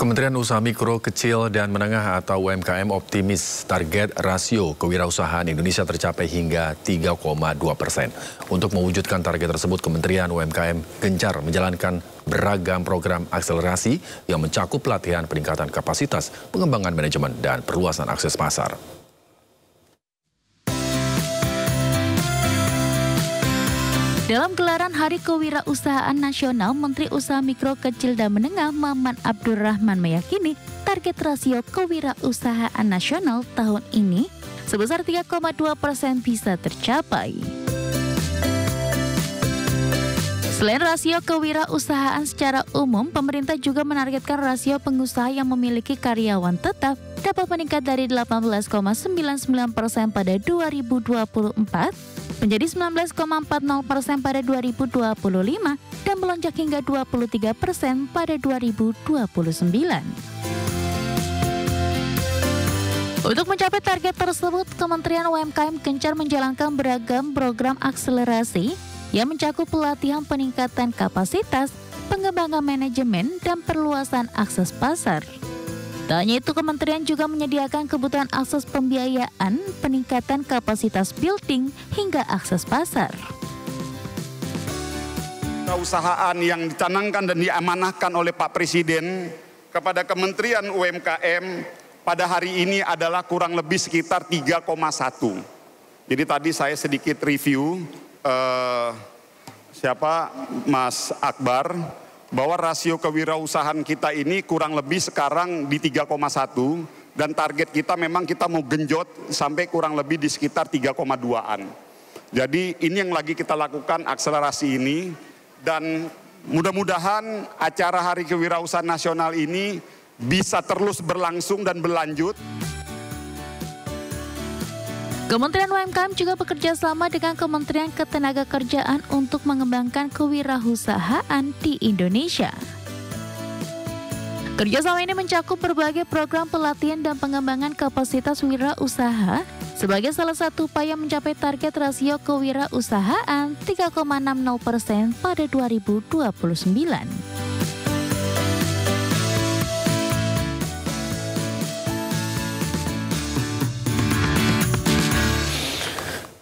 Kementerian Usaha Mikro, Kecil, dan Menengah atau UMKM optimis target rasio kewirausahaan Indonesia tercapai hingga 3,2%. Untuk mewujudkan target tersebut, Kementerian UMKM gencar menjalankan beragam program akselerasi yang mencakup pelatihan peningkatan kapasitas, pengembangan manajemen, dan perluasan akses pasar. Dalam gelaran Hari Kewirausahaan Nasional, Menteri Usaha Mikro, Kecil, dan Menengah Maman Abdurrahman meyakini target rasio kewirausahaan nasional tahun ini sebesar 3,2% bisa tercapai. Selain rasio kewirausahaan secara umum, pemerintah juga menargetkan rasio pengusaha yang memiliki karyawan tetap dapat meningkat dari 18,99% pada 2024 menjadi 19,40% pada 2025 dan melonjak hingga 23% pada 2029. Untuk mencapai target tersebut, Kementerian UMKM gencar menjalankan beragam program akselerasi yang mencakup pelatihan peningkatan kapasitas, pengembangan manajemen, dan perluasan akses pasar. Tak hanya itu, kementerian juga menyediakan kebutuhan akses pembiayaan, peningkatan kapasitas building, hingga akses pasar. Kewirausahaan yang dicanangkan dan diamanahkan oleh Pak Presiden kepada Kementerian UMKM pada hari ini adalah kurang lebih sekitar 3,1. Jadi tadi saya sedikit review Mas Akbar, bahwa rasio kewirausahaan kita ini kurang lebih sekarang di 3,1 dan target kita memang kita mau genjot sampai kurang lebih di sekitar 3,2-an. Jadi ini yang lagi kita lakukan akselerasi ini, dan mudah-mudahan acara Hari Kewirausahaan Nasional ini bisa terus berlangsung dan berlanjut. Kementerian UMKM juga bekerja sama dengan Kementerian Ketenagakerjaan untuk mengembangkan kewirausahaan di Indonesia. Kerjasama ini mencakup berbagai program pelatihan dan pengembangan kapasitas wirausaha sebagai salah satu upaya mencapai target rasio kewirausahaan 3,60% pada 2029.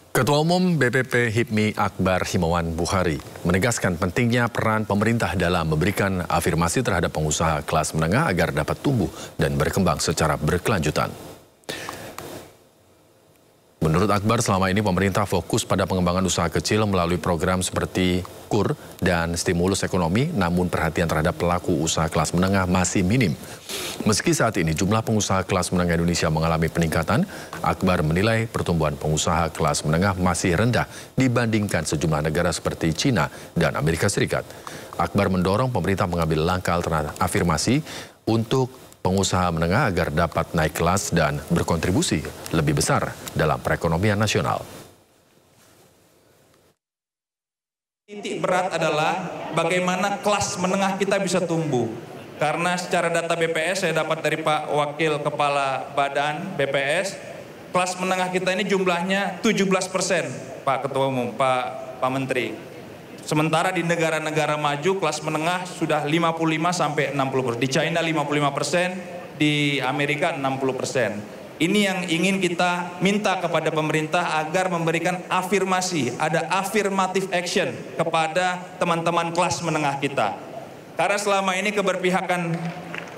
Ketua Umum BPP HIPMI Akbar Himawan Bukhari menegaskan pentingnya peran pemerintah dalam memberikan afirmasi terhadap pengusaha kelas menengah agar dapat tumbuh dan berkembang secara berkelanjutan. Menurut Akbar, selama ini pemerintah fokus pada pengembangan usaha kecil melalui program seperti KUR dan stimulus ekonomi, namun perhatian terhadap pelaku usaha kelas menengah masih minim. Meski saat ini jumlah pengusaha kelas menengah Indonesia mengalami peningkatan, Akbar menilai pertumbuhan pengusaha kelas menengah masih rendah dibandingkan sejumlah negara seperti China dan Amerika Serikat. Akbar mendorong pemerintah mengambil langkah alternatif afirmasi untuk pengusaha menengah agar dapat naik kelas dan berkontribusi lebih besar dalam perekonomian nasional. Titik berat adalah bagaimana kelas menengah kita bisa tumbuh. Karena secara data BPS, saya dapat dari Pak Wakil Kepala Badan BPS, kelas menengah kita ini jumlahnya 17%, Pak Ketua Umum, Pak Menteri. Sementara di negara-negara maju kelas menengah sudah 55-60%. Di China 55%, di Amerika 60%. Ini yang ingin kita minta kepada pemerintah agar memberikan afirmasi, ada affirmative action kepada teman-teman kelas menengah kita. Karena selama ini keberpihakan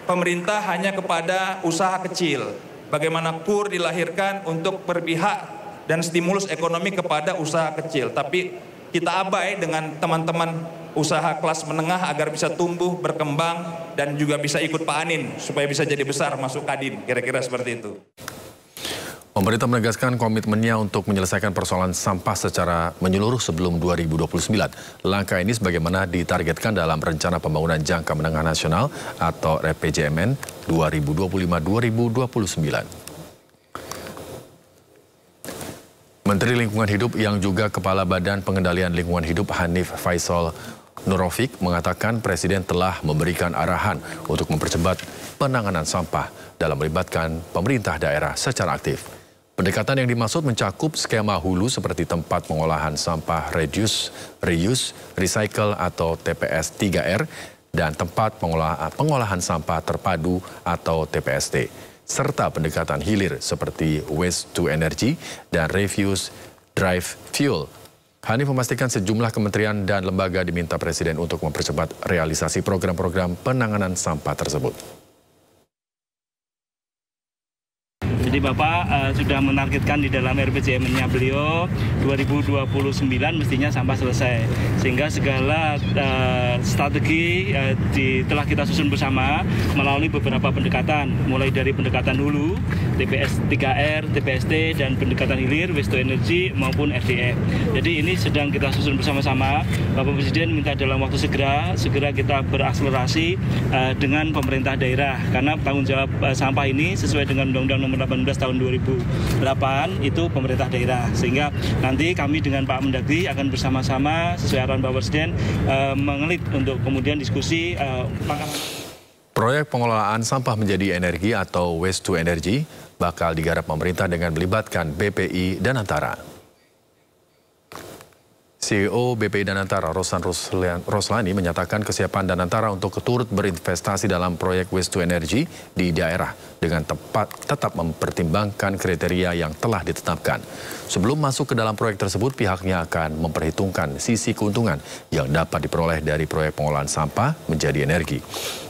pemerintah hanya kepada usaha kecil. Bagaimana KUR dilahirkan untuk berpihak dan stimulus ekonomi kepada usaha kecil. Tapi kita abai dengan teman-teman usaha kelas menengah agar bisa tumbuh, berkembang, dan juga bisa ikut Pak Anin supaya bisa jadi besar masuk Kadin, kira-kira seperti itu. Pemerintah menegaskan komitmennya untuk menyelesaikan persoalan sampah secara menyeluruh sebelum 2029. Langkah ini sebagaimana ditargetkan dalam Rencana Pembangunan Jangka Menengah Nasional atau RPJMN 2025-2029. Menteri Lingkungan Hidup yang juga Kepala Badan Pengendalian Lingkungan Hidup Hanif Faisal Nurofik mengatakan Presiden telah memberikan arahan untuk mempercepat penanganan sampah dalam melibatkan pemerintah daerah secara aktif. Pendekatan yang dimaksud mencakup skema hulu seperti tempat pengolahan sampah reduce, reuse, recycle atau TPS 3R dan tempat pengolahan sampah terpadu atau TPST, serta pendekatan hilir seperti waste to energy dan refuse drive fuel. Hanif memastikan sejumlah kementerian dan lembaga diminta Presiden untuk mempercepat realisasi program-program penanganan sampah tersebut. Jadi Bapak sudah menargetkan di dalam RPJMN-nya beliau 2029 mestinya sampah selesai. Sehingga segala strategi telah kita susun bersama melalui beberapa pendekatan. Mulai dari pendekatan hulu, TPS 3R, TPST, dan pendekatan hilir, waste to energy maupun RDF. Jadi ini sedang kita susun bersama-sama. Bapak Presiden minta dalam waktu segera kita berakselerasi dengan pemerintah daerah. Karena tanggung jawab sampah ini sesuai dengan Undang-Undang Nomor 18 tahun 2008 itu pemerintah daerah, sehingga nanti kami dengan Pak Mendagri akan bersama-sama sesuai arahan Bapak Presiden mengelit untuk kemudian diskusi Proyek pengelolaan sampah menjadi energi atau waste to energy bakal digarap pemerintah dengan melibatkan BPI dan Antara. CEO BPI Danantara Rosan Roslani menyatakan kesiapan Danantara untuk turut berinvestasi dalam proyek waste to energy di daerah dengan tetap mempertimbangkan kriteria yang telah ditetapkan. Sebelum masuk ke dalam proyek tersebut, pihaknya akan memperhitungkan sisi keuntungan yang dapat diperoleh dari proyek pengolahan sampah menjadi energi.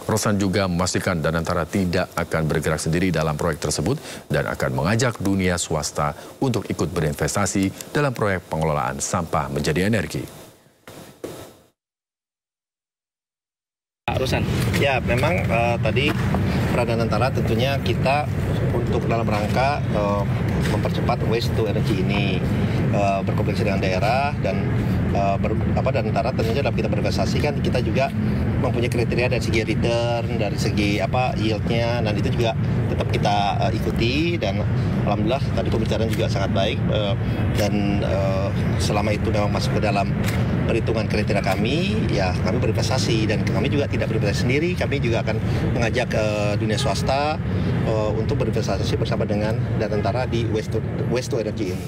Rosan juga memastikan Danantara tidak akan bergerak sendiri dalam proyek tersebut dan akan mengajak dunia swasta untuk ikut berinvestasi dalam proyek pengelolaan sampah menjadi energi. Rosan, ya memang tadi peran Danantara tentunya kita untuk dalam rangka mempercepat waste to energy ini berkomunikasi dengan daerah dan Danantara tentunya dalam kita berinvestasi kan kita juga mempunyai kriteria dari segi return, dari segi yield-nya, dan itu juga tetap kita ikuti, dan alhamdulillah tadi pembicaraan juga sangat baik dan selama itu memang masuk ke dalam perhitungan kriteria kami, ya kami berinvestasi, dan kami juga tidak berinvestasi sendiri, kami juga akan mengajak dunia swasta untuk berinvestasi bersama dengan Danantara di waste to energy ini.